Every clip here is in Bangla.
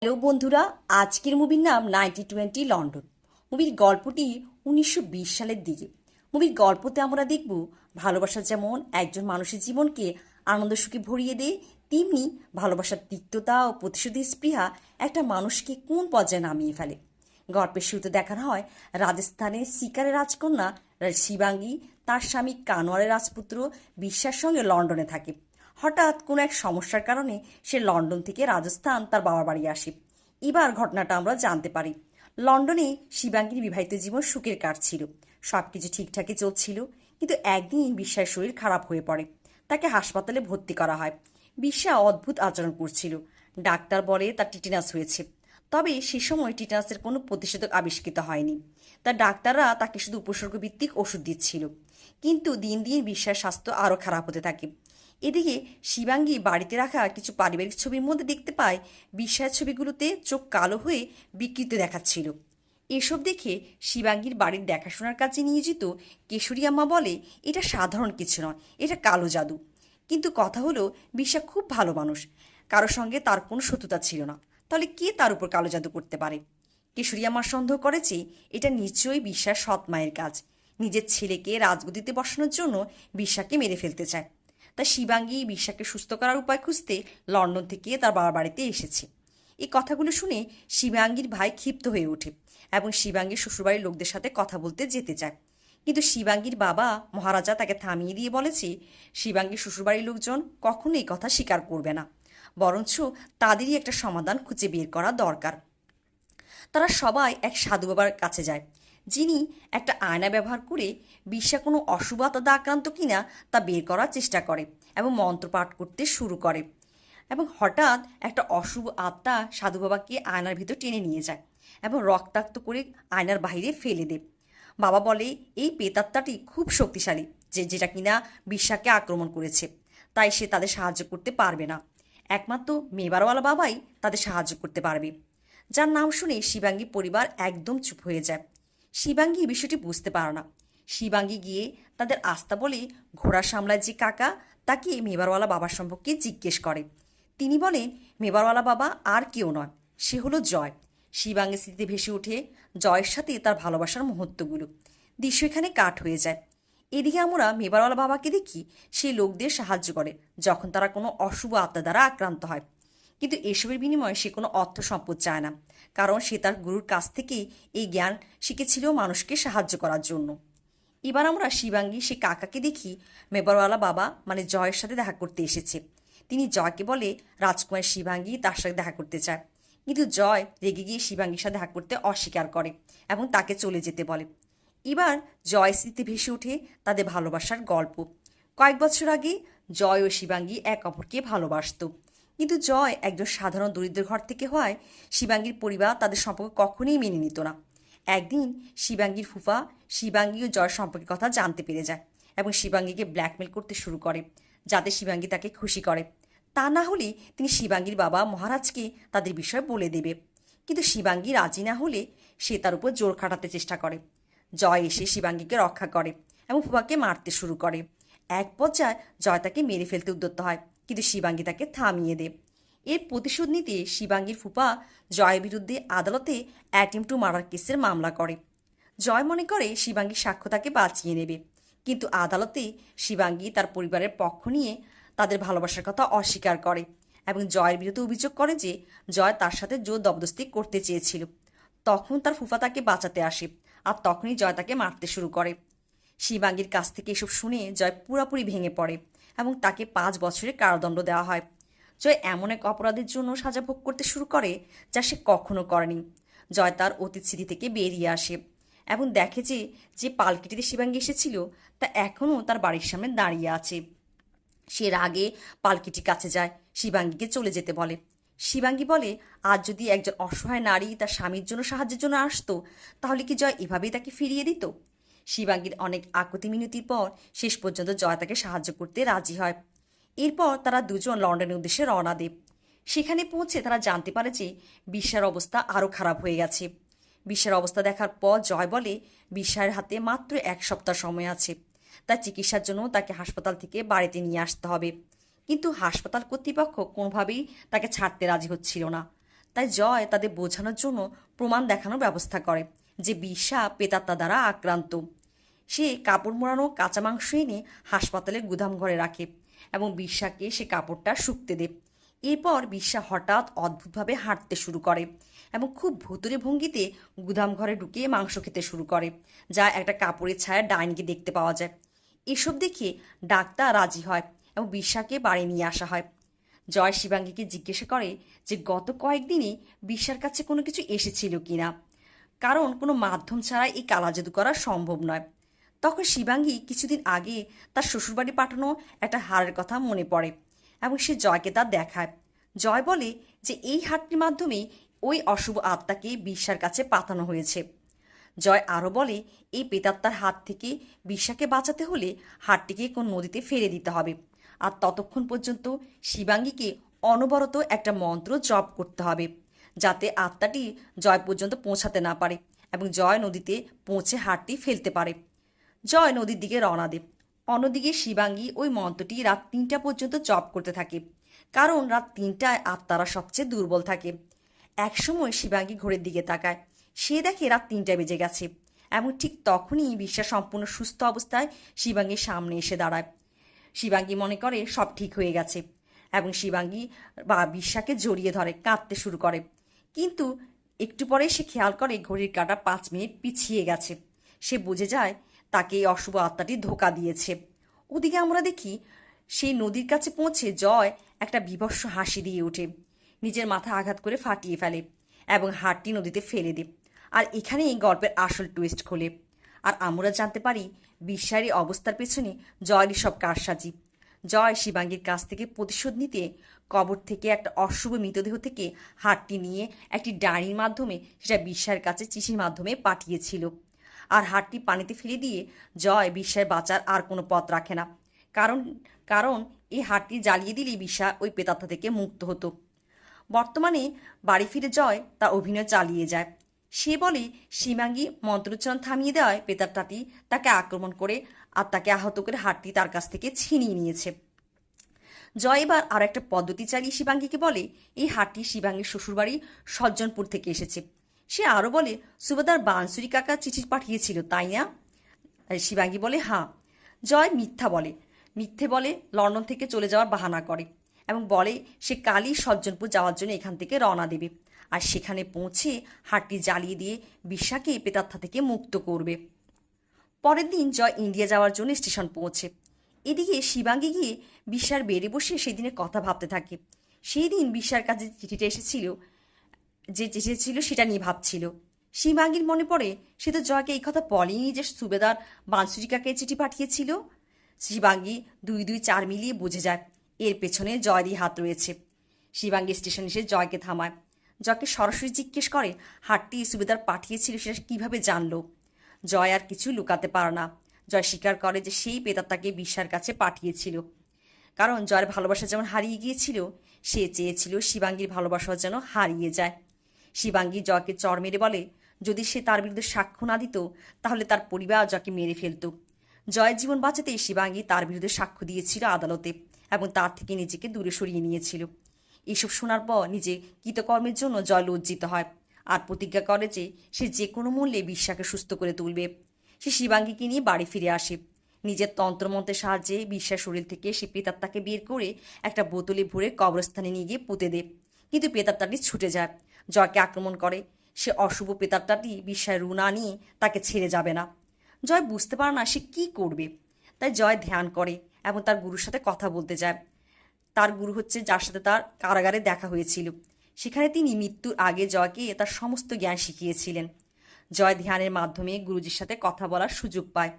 হ্যালো বন্ধুরা, আজকের মুভির নাম 1920 লন্ডন। মুভির গল্পটি 1920 সালের দিকে। মুভির গল্পতে আমরা দেখব ভালোবাসা যেমন একজন মানুষের জীবনকে আনন্দ সুখে ভরিয়ে দেয়, তেমনি ভালোবাসার তিক্ততা ও প্রতিশোধের স্পৃহা একটা মানুষকে কোন পর্যায়ে নামিয়ে ফেলে। গল্পের শুরুতে দেখানো হয় রাজস্থানের শিকারের রাজকন্যা শিবাঙ্গী তার স্বামী কানোয়ারের রাজপুত্র বিশ্বার সঙ্গে লন্ডনে থাকে। হঠাৎ কোনো এক সমস্যার কারণে সে লন্ডন থেকে রাজস্থান তার বাবার বাড়ি আসে। এবার ঘটনাটা আমরা জানতে পারি। লন্ডনে শিবাঙ্গীর বিবাহিত জীবন সুখের কাটছিল, সব কিছু ঠিকঠাকই চলছিল, কিন্তু একদিন বিশ্বার শরীর খারাপ হয়ে পড়ে। তাকে হাসপাতালে ভর্তি করা হয়। বিশ্বা অদ্ভুত আচরণ করছিল। ডাক্তার বলে তার টিটেনাস হয়েছে, তবে সে সময় টিটেনাসের কোনো প্রতিষেধক আবিষ্কৃত হয়নি। তার ডাক্তাররা তাকে শুধু উপসর্গভিত্তিক ওষুধ দিচ্ছিল। কিন্তু দিন দিন বিশ্বার স্বাস্থ্য আরও খারাপ হতে থাকে। এদিকে শিবাঙ্গী বাড়িতে রাখা কিছু পারিবারিক ছবির মধ্যে দেখতে পায় বিশ্বার ছবিগুলোতে চোখ কালো হয়ে বিকৃত দেখাচ্ছিল। এসব দেখে শিবাঙ্গীর বাড়ির দেখাশোনার কাজে নিয়োজিত কেশরী আম্মা বলে এটা সাধারণ কিছু নয়, এটা কালো জাদু। কিন্তু কথা হলো বিশ্বা খুব ভালো মানুষ, কারোর সঙ্গে তার কোনো শত্রুতা ছিল না, তাহলে কে তার উপর কালো জাদু করতে পারে? কেশরী আম্মা সন্দেহ করেছে এটা নিশ্চয়ই বিশ্বার সৎ মায়ের কাজ। নিজের ছেলেকে রাজগদিতে বসানোর জন্য বিশ্বাকে মেরে ফেলতে চায়। তাই শিবাঙ্গী বিশ্বাকে সুস্থ করার উপায় খুঁজতে লন্ডন থেকে তার বাবার বাড়িতে এসেছে। এই কথাগুলো শুনে শিবাঙ্গীর ভাই ক্ষিপ্ত হয়ে ওঠে এবং শিবাঙ্গীর শ্বশুরবাড়ির লোকদের সাথে কথা বলতে যেতে চায়। কিন্তু শিবাঙ্গীর বাবা মহারাজা তাকে থামিয়ে দিয়ে বলেছে শিবাঙ্গীর শ্বশুরবাড়ির লোকজন কখনো এই কথা স্বীকার করবে না, বরঞ্চ তাদেরই একটা সমাধান খুঁজে বের করা দরকার। তারা সবাই এক সাধু বাবার কাছে যায়, যিনি একটা আয়না ব্যবহার করে বিশ্বা কোনো অশুভ আত্মা আক্রান্ত কিনা তা বের করার চেষ্টা করে এবং মন্ত্রপাঠ করতে শুরু করে। এবং হঠাৎ একটা অশুভ আত্মা সাধু বাবাকে আয়নার ভিতর টেনে নিয়ে যায় এবং রক্তাক্ত করে আয়নার বাইরে ফেলে দেয়। বাবা বলে এই প্রেতাত্মাটি খুব শক্তিশালী, যেটা কিনা বিশ্বাকে আক্রমণ করেছে, তাই সে তাদের সাহায্য করতে পারবে না। একমাত্র মেবারওয়ালা বাবাই তাদের সাহায্য করতে পারবে। যার নাম শুনে শিবাঙ্গী পরিবার একদম চুপ হয়ে যায়। শিবাঙ্গী বিষয়টি বুঝতে পারে না। শিবাঙ্গী গিয়ে তাদের আস্থা বলে ঘোড়া সামলায় যে কাকা, তাকে মেবারওয়ালা বাবার সম্পর্কে জিজ্ঞেস করে। তিনি বলেন মেবারওয়ালা বাবা আর কেউ নয়, সে হলো জয়। শিবাঙ্গীর স্মৃতিতে ভেসে ওঠে জয়ের সাথে তার ভালোবাসার মুহূর্তগুলো। দৃশ্য এখানে কাট হয়ে যায়। এদিকে আমরা মেবারওয়ালা বাবাকে দেখি সেই লোকদের সাহায্য করে যখন তারা কোনো অশুভ আত্মা দ্বারা আক্রান্ত হয়। কিন্তু এসবের বিনিময়ে সে কোনো অর্থ সম্পদ চায় না, কারণ সে তার গুরুর কাছ থেকেই এই জ্ঞান শিখেছিল মানুষকে সাহায্য করার জন্য। এবার আমরা শিবাঙ্গী সে কাকাকে দেখি মেবারওয়ালা বাবা মানে জয়ের সাথে দেখা করতে এসেছে। তিনি জয়কে বলে রাজকুমার শিবাঙ্গী তার সাথে দেখা করতে চায়, কিন্তু জয় রেগে গিয়ে শিবাঙ্গীর সাথে দেখা করতে অস্বীকার করে এবং তাকে চলে যেতে বলে। এবার জয় স্মৃতি ভেসে ওঠে তাদের ভালোবাসার গল্প। কয়েক বছর আগে জয় ও শিবাঙ্গী এক অপরকে ভালোবাসত, কিন্তু জয় একজন সাধারণ দরিদ্র ঘর থেকে হওয়ায় শিবাঙ্গীর পরিবার তাদের সম্পর্ক কখনোই মেনে নিত না। একদিন শিবাঙ্গীর ফুফা শিবাঙ্গী ও জয়ের সম্পর্কের কথা জানতে পেরে যায় এবং শিবাঙ্গীকে ব্ল্যাকমেল করতে শুরু করে যাতে শিবাঙ্গী তাকে খুশি করে। তা না হলে তিনি শিবাঙ্গীর বাবা মহারাজকে তাদের বিষয়ে বলে দেবে। কিন্তু শিবাঙ্গী রাজি না হলে সে তার উপর জোর খাটাতে চেষ্টা করে। জয় এসে শিবাঙ্গীকে রক্ষা করে এবং ফুফাকে মারতে শুরু করে। এক পর্যায়ে জয় তাকে মেরে ফেলতে উদ্যত হয়, কিন্তু শিবাঙ্গী তাকে থামিয়ে দেয়। এর প্রতিশোধ নিতে শিবাঙ্গীর ফুপা জয়ের বিরুদ্ধে আদালতে অ্যাটেম্প টু মার্ডার কেসের মামলা করে। জয় মনে করে শিবাঙ্গীর সাক্ষ্য তাকে বাঁচিয়ে নেবে, কিন্তু আদালতে শিবাঙ্গী তার পরিবারের পক্ষ নিয়ে তাদের ভালোবাসার কথা অস্বীকার করে এবং জয়ের বিরুদ্ধে অভিযোগ করে যে জয় তার সাথে জোর জবরদস্তি করতে চেয়েছিল। তখন তার ফুফা তাকে বাঁচাতে আসে আর তখনই জয় তাকে মারতে শুরু করে। শিবাঙ্গীর কাছ থেকে এসব শুনে জয় পুরোপুরি ভেঙে পড়ে এবং তাকে 5 বছরের কারাদণ্ড দেওয়া হয়। জয় এমন এক অপরাধের জন্য সাজা ভোগ করতে শুরু করে যা সে কখনো করেনি। জয় তার অতীত স্মৃতি থেকে বেরিয়ে আসে এবং দেখে যে যে পালকিটিতে শিবাঙ্গী এসেছিল তা এখনও তার বাড়ির সামনে দাঁড়িয়ে আছে। সে রাগে পালকিটির কাছে যায়, শিবাঙ্গীকে চলে যেতে বলে। শিবাঙ্গী বলে আজ যদি একজন অসহায় নারী তার স্বামীর জন্য সাহায্যের জন্য আসতো, তাহলে কি জয় এভাবেই তাকে ফিরিয়ে দিত? শিবাঙ্গীর অনেক আকুতি মিনতির পর শেষ পর্যন্ত জয় তাকে সাহায্য করতে রাজি হয়। এরপর তারা দুজন লন্ডনের উদ্দেশ্যে রওনা দেয়। সেখানে পৌঁছে তারা জানতে পারে যে বিশ্বার অবস্থা আরও খারাপ হয়ে গেছে। বিশ্বার অবস্থা দেখার পর জয় বলে বিশ্বার হাতে মাত্র 1 সপ্তাহ সময় আছে, তার চিকিৎসার জন্য তাকে হাসপাতাল থেকে বাড়িতে নিয়ে আসতে হবে। কিন্তু হাসপাতাল কর্তৃপক্ষ কোনোভাবেই তাকে ছাড়তে রাজি হচ্ছিল না। তাই জয় তাদের বোঝানোর জন্য প্রমাণ দেখানোর ব্যবস্থা করে যে বিশ্বা প্রেতাত্মা দ্বারা আক্রান্ত। সে কাপড় মোড়ানো কাঁচা মাংস এনে হাসপাতালের গুদাম ঘরে রাখে এবং বিশ্বাকে সে কাপড়টা শুকতে দেয়। এরপর বিশ্বা হঠাৎ অদ্ভুতভাবে হাঁটতে শুরু করে এবং খুব ভুতুরে ভঙ্গিতে গুদাম ঘরে ঢুকে মাংস খেতে শুরু করে, যা একটা কাপড়ের ছায়া ডাইনিকে দেখতে পাওয়া যায়। এসব দেখে ডাক্তার রাজি হয় এবং বিশ্বাকে বাড়ি নিয়ে আসা হয়। জয় শিবাঙ্গীকে জিজ্ঞাসা করে যে গত কয়েকদিনে বিশ্বার কাছে কোনো কিছু এসেছিল কিনা, কারণ কোনো মাধ্যম ছাড়া এই কালা জাদু করা সম্ভব নয়। তখন শিবাঙ্গী কিছুদিন আগে তার শ্বশুরবাড়ি পাঠানো একটা হারের কথা মনে পড়ে এবং সে জয়কে তা দেখায়। জয় বলে যে এই হারটির মাধ্যমে ওই অশুভ আত্মাকে বিশ্বার কাছে পাঠানো হয়েছে। জয় আরও বলে এই প্রেতাত্মার হাত থেকে বিশ্বাকে বাঁচাতে হলে হারটিকে কোন নদীতে ফেলে দিতে হবে, আর ততক্ষণ পর্যন্ত শিবাঙ্গীকে অনবরত একটা মন্ত্র জপ করতে হবে যাতে আত্মাটি জয় পর্যন্ত পৌঁছাতে না পারে এবং জয় নদীতে পৌঁছে হারটি ফেলতে পারে। জয় নদীর দিকে রওনা দেয়। অন্যদিকে শিবাঙ্গী ওই মন্ত্রটি রাত 3টা পর্যন্ত জপ করতে থাকে, কারণ রাত 3টায় আত্মারা সবচেয়ে দুর্বল থাকে। একসময় শিবাঙ্গী ঘড়ির দিকে তাকায়, সে দেখে রাত 3টা বেজে গেছে এবং ঠিক তখনই বিশ্বা সম্পূর্ণ সুস্থ অবস্থায় শিবাঙ্গীর সামনে এসে দাঁড়ায়। শিবাঙ্গী মনে করে সব ঠিক হয়ে গেছে এবং শিবাঙ্গী বা বিশ্বাকে জড়িয়ে ধরে, কাঁদতে শুরু করে। কিন্তু একটু পরে সে খেয়াল করে ঘড়ির কাঁটা 5 মিনিট পিছিয়ে গেছে। সে বুঝে যায় তাকে এই অশুভ আত্মাটি ধোঁকা দিয়েছে। ওদিকে আমরা দেখি সেই নদীর কাছে পৌঁছে জয় একটা বীভৎস হাসি দিয়ে ওঠে, নিজের মাথা আঘাত করে ফাটিয়ে ফেলে এবং হাড়টি নদীতে ফেলে দেয়। আর এখানেই গল্পের আসল টুইস্ট খোলে। আর আমরা জানতে পারি বিশ্বার এই অবস্থার পেছনে জয়েরই সব কারসাজি। জয় শিবাঙ্গীর কাছ থেকে প্রতিশোধ নিতে কবর থেকে একটা অশুভ মৃতদেহ থেকে হাড়টি নিয়ে একটি ডায়েরির মাধ্যমে সেটা বিশ্বার কাছে চিঠির মাধ্যমে পাঠিয়েছিল। আর হাড়টি পানিতে ফেলে দিয়ে জয় বিশ্বার বাঁচার আর কোনো পথ রাখে না, কারণ কারণ এই হাড়টি জ্বালিয়ে দিলেই বিশ্বা ওই প্রেতাত্মা থেকে মুক্ত হতো। বর্তমানে বাড়ি ফিরে জয় তার অভিনয় চালিয়ে যায়। সে বলে শিবাঙ্গী মন্ত্রোচ্চারণ থামিয়ে দেওয়ায় প্রেতাত্মাটি তাকে আক্রমণ করে আর তাকে আহত করে হাড়টি তার কাছ থেকে ছিনিয়ে নিয়েছে। জয় এবার আর একটা পদ্ধতি চালিয়ে শিবাঙ্গীকে বলে এই হাড়টি শিবাঙ্গীর শ্বশুরবাড়ি সজ্জনপুর থেকে এসেছে। সে আরও বলে সুবেদার বানসুরি কাকা চিঠি পাঠিয়েছিল, তাই না? শিবাঙ্গী বলে হ্যাঁ। জয় মিথ্যে বলে লন্ডন থেকে চলে যাওয়ার বাহানা করে এবং বলে সে কালই সজ্জনপুর যাওয়ার জন্য এখান থেকে রওনা দেবে আর সেখানে পৌঁছে হাড়টি জ্বালিয়ে দিয়ে বিশ্বাকে প্রেতাত্মা থেকে মুক্ত করবে। পরের দিন জয় ইন্ডিয়া যাওয়ার জন্য স্টেশন পৌঁছে। এদিকে শিবাঙ্গী গিয়ে বিশ্বার বেড়ে বসে সেদিনের কথা ভাবতে থাকে। সেই দিন বিশ্বার কাছে চিঠিটা এসেছিল, যে চিঠি ছিল সেটা নিয়ে ভাবছিল। শিবাঙ্গীর মনে পড়ে সে তো জয়কে এই কথা বলেনি যে সুবেদার বানসুরিকাকে চিঠি পাঠিয়েছিল। শিবাঙ্গী 2-2-4 মিলিয়ে বুঝে যায় এর পেছনে জয়েরই হাত রয়েছে। শিবাঙ্গী স্টেশন এসে জয়কে থামায়। জয়কে সরাসরি জিজ্ঞেস করে হাড়টি সুবেদার পাঠিয়েছিল সেটা কীভাবে জানলো। জয় আর কিছু লুকাতে পারে না। জয় স্বীকার করে যে সেই প্রেতাত্মাকে বিশ্বার কাছে পাঠিয়েছিল, কারণ জয়ের ভালোবাসা যেমন হারিয়ে গিয়েছিল সে চেয়েছিল শিবাঙ্গীর ভালোবাসা যেন হারিয়ে যায়। শিবাঙ্গী জয়কে চড় মেরে বলে যদি সে তার বিরুদ্ধে সাক্ষ্য না দিত তাহলে তার পরিবার জয়কে মেরে ফেলত। জয়ের জীবন বাঁচাতে শিবাঙ্গী তার বিরুদ্ধে সাক্ষ্য দিয়েছিল আদালতে এবং তার থেকে নিজেকে দূরে সরিয়ে নিয়েছিল। এসব শোনার পর নিজে কৃতকর্মের জন্য জয় লজ্জিত হয় আর প্রতিজ্ঞা করে যে সে যে কোনো মূল্যে বিশ্বাকে সুস্থ করে তুলবে। সে শিবাঙ্গীকে নিয়ে বাড়ি ফিরে আসে। নিজের তন্ত্রমন্ত্রের সাহায্যে বিশ্বার শরীর থেকে সে প্রেতাত্মাকে বের করে একটা বোতলে ভরে কবরস্থানে নিয়ে গিয়ে পুঁতে দেয়, কিন্তু প্রেতাত্মাটি ছুটে যায়, জয়কে আক্রমণ করে। সে অশুভ প্রেতাত্মাটি বিশ্বায় রু না নিয়ে তাকে ছেড়ে যাবে না। জয় বুঝতে পারে না সে কী করবে, তাই জয় ধ্যান করে এবং তার গুরুর সাথে কথা বলতে যায়। তার গুরু হচ্ছে যার সাথে তার কারাগারে দেখা হয়েছিল। সেখানে তিনি মৃত্যুর আগে জয়কে তার সমস্ত জ্ঞান শিখিয়েছিলেন। জয় ধ্যানের মাধ্যমে গুরুজির সাথে কথা বলার সুযোগ পায়।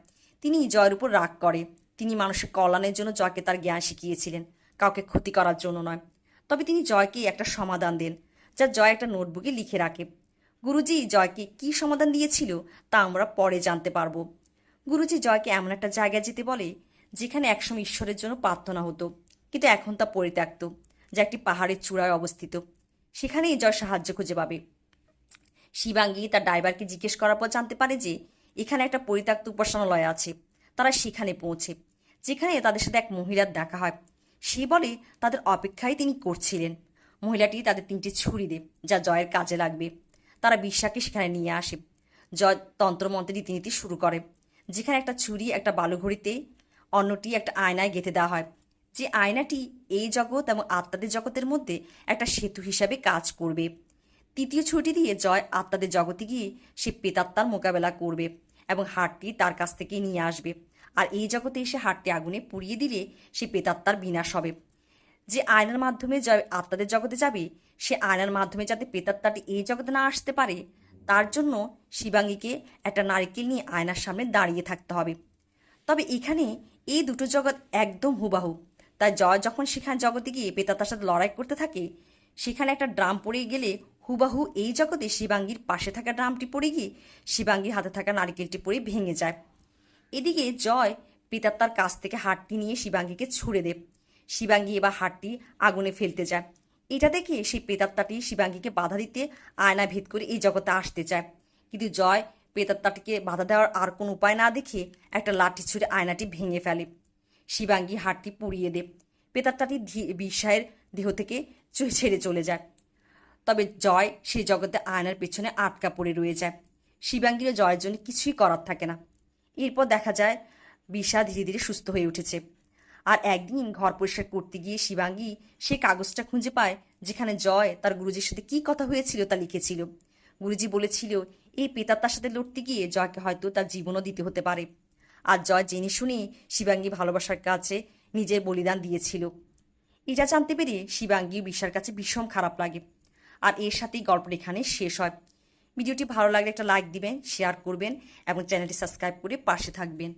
তিনি জয়ের উপর রাগ করে। তিনি মানুষের কল্যাণের জন্য জয়কে তার জ্ঞান শিখিয়েছিলেন, কাউকে ক্ষতি করার জন্য নয়। তবে তিনি জয়কে একটা সমাধান দেন, যা জয় একটা নোটবুকে লিখে রাখে। গুরুজি জয়কে কী সমাধান দিয়েছিল তা আমরা পরে জানতে পারবো। গুরুজি জয়কে এমন একটা জায়গায় যেতে বলে যেখানে একসময় ঈশ্বরের জন্য প্রার্থনা হতো, কিন্তু এখন তা পরিত্যক্ত, যা একটি পাহাড়ের চূড়ায় অবস্থিত। সেখানেই জয় সাহায্য খুঁজে পাবে। শিবাঙ্গী তার ড্রাইভারকে জিজ্ঞেস করার পর জানতে পারে যে এখানে একটা পরিত্যক্ত উপাসনালয় আছে। তারা সেখানে পৌঁছে, যেখানে তাদের সাথে এক মহিলার দেখা হয়। সে বলে তাদের অপেক্ষায় তিনি করছিলেন। মহিলাটি তাদের 3টি ছুরি দেয় যা জয়ের কাজে লাগবে। তারা বিশ্বাকে সেখানে নিয়ে আসে। জয় তন্ত্রমন্ত্রের রীতিনীতি শুরু করে, যেখানে একটা ছুরি একটা বালুঘড়িতে, অন্যটি একটা আয়নায় গেঁথে দেওয়া হয়, যে আয়নাটি এই জগৎ এবং আত্মাদের জগতের মধ্যে একটা সেতু হিসাবে কাজ করবে। তৃতীয় ছুটি দিয়ে জয় আত্মাদের জগতে গিয়ে সে প্রেতাত্মার মোকাবেলা করবে এবং হাড়টি তার কাছ থেকে নিয়ে আসবে। আর এই জগতে এসে হাড়টি আগুনে পুড়িয়ে দিলে সে প্রেতাত্মার বিনাশ হবে। যে আয়নার মাধ্যমে জয় আত্মাদের জগতে যাবে, সে আয়নার মাধ্যমে যাতে প্রেতাত্মাটি এই জগতে না আসতে পারে, তার জন্য শিবাঙ্গীকে একটা নারকেল নিয়ে আয়নার সামনে দাঁড়িয়ে থাকতে হবে। তবে এখানে এই দুটো জগৎ একদম হুবাহু। তাই জয় যখন সেখানে জগতে গিয়ে প্রেতাত্মার সাথে লড়াই করতে থাকে, সেখানে একটা ড্রাম পড়ে গেলে হুবাহু এই জগতে শিবাঙ্গীর পাশে থাকা ড্রামটি পড়ে গিয়ে শিবাঙ্গীর হাতে থাকা নারকেলটি পড়ে ভেঙে যায়। এদিকে জয় প্রেতাত্মার কাছ থেকে হাড়টি নিয়ে শিবাঙ্গীকে ছুঁড়ে দেয়। শিবাঙ্গী এবার হাড়টি আগুনে ফেলতে যায়। এটা দেখে সেই প্রেতাত্মাটি শিবাঙ্গীকে বাধা দিতে আয়না ভেদ করে এই জগতে আসতে চায়, কিন্তু জয় প্রেতাত্মাটিকে বাধা দেওয়ার আর কোনো উপায় না দেখে একটা লাঠি ছুঁড়ে আয়নাটি ভেঙে ফেলে। শিবাঙ্গী হাড়টি পুড়িয়ে দেয়। প্রেতাত্মাটি বিশ্বায়ের দেহ থেকে ছেড়ে চলে যায়। তবে জয় সেই জগতে আয়নার পেছনে আটকা পড়ে রয়ে যায়। শিবাঙ্গীর জয়ের জন্য কিছুই করার থাকে না। এরপর দেখা যায় বিষা ধীরে ধীরে সুস্থ হয়ে উঠেছে। আর একদিন ঘর পরিষ্কার করতে গিয়ে শিবাঙ্গী সে কাগজটা খুঁজে পায়, যেখানে জয় তার গুরুজির সাথে কী কথা হয়েছিল তা লিখেছিল। গুরুজি বলেছিল এই প্রেতাত্মার সাথে লড়তে গিয়ে জয়কে হয়তো তার জীবনও দিতে হতে পারে। আর জয় জেনে শুনে শিবাঙ্গী ভালোবাসার কাছে নিজের বলিদান দিয়েছিল। এটা জানতে পেরে শিবাঙ্গী বিশার কাছে ভীষণ খারাপ লাগে। আর এর সাথেই গল্পটা এখানে শেষ হয়। ভিডিওটি ভালো লাগলে একটা লাইক দিবেন, শেয়ার করবেন এবং চ্যানেলটি সাবস্ক্রাইব করে পাশে থাকবেন।